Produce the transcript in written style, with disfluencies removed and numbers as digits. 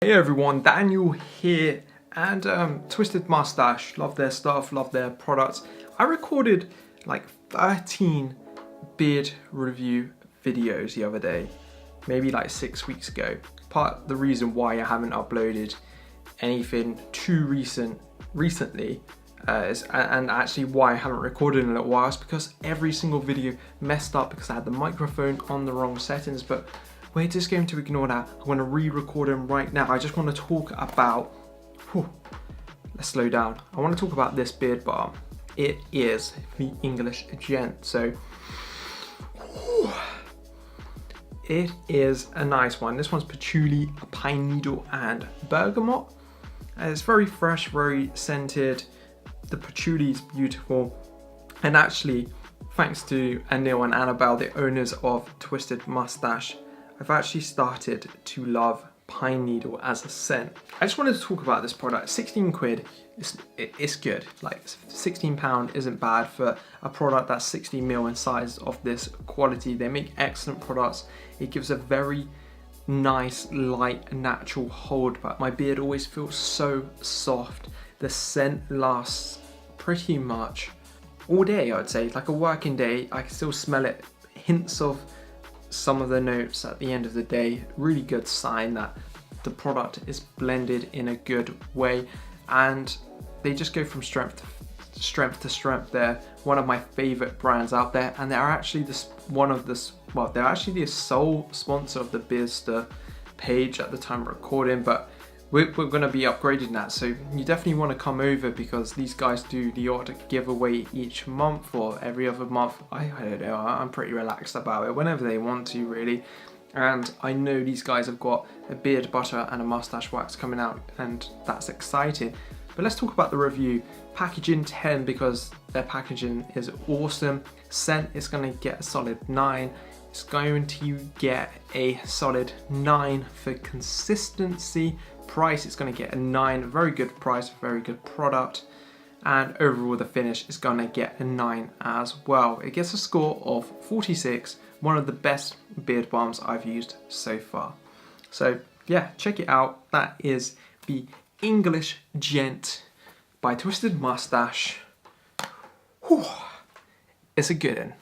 Hey everyone, Daniel here, and Twisted Moustache, love their stuff, love their products. I recorded like 13 beard review videos the other day, maybe like 6 weeks ago. Part of the reason why I haven't uploaded anything too recently and actually why I haven't recorded in a little while is because every single video messed up because I had the microphone on the wrong settings. But we're just going to ignore that. I'm going to re-record them right now. I just want to talk about, let's slow down. I want to talk about this beard balm. It is the English Gent. So, it is a nice one. This one's patchouli, pine needle, and bergamot. And it's very fresh, very scented. The patchouli is beautiful. And actually, thanks to Anil and Annabelle, the owners of Twisted Moustache, I've actually started to love pine needle as a scent. I just wanted to talk about this product. 16 quid, it's good. Like £16 isn't bad for a product that's 60 ml in size of this quality. They make excellent products. It gives a very nice, light, natural hold, but my beard always feels so soft. The scent lasts pretty much all day, I would say. Like a working day, I can still smell it. Hints of some of the notes at the end of the day. Really good sign that the product is blended in a good way, and they just go from strength to strength. They're one of my favorite brands out there, and they're actually they're actually the sole sponsor of the Beardster page at the time of recording, but we're going to be upgrading that, so you definitely want to come over because these guys do the odd giveaway each month or every other month. I don't know, I'm pretty relaxed about it, whenever they want to really. And I know these guys have got a beard butter and a mustache wax coming out, and that's exciting. But let's talk about the review. Packaging 10 because their packaging is awesome. Scent is going to get a solid 9. It's going to get a solid 9 for consistency. Price, it's going to get a 9. Very good price, very good product. And overall the finish is going to get a 9 as well. It gets a score of 46. One of the best beard balms I've used so far. So yeah, check it out. That is the English Gent by Twisted Moustache. It's a good one.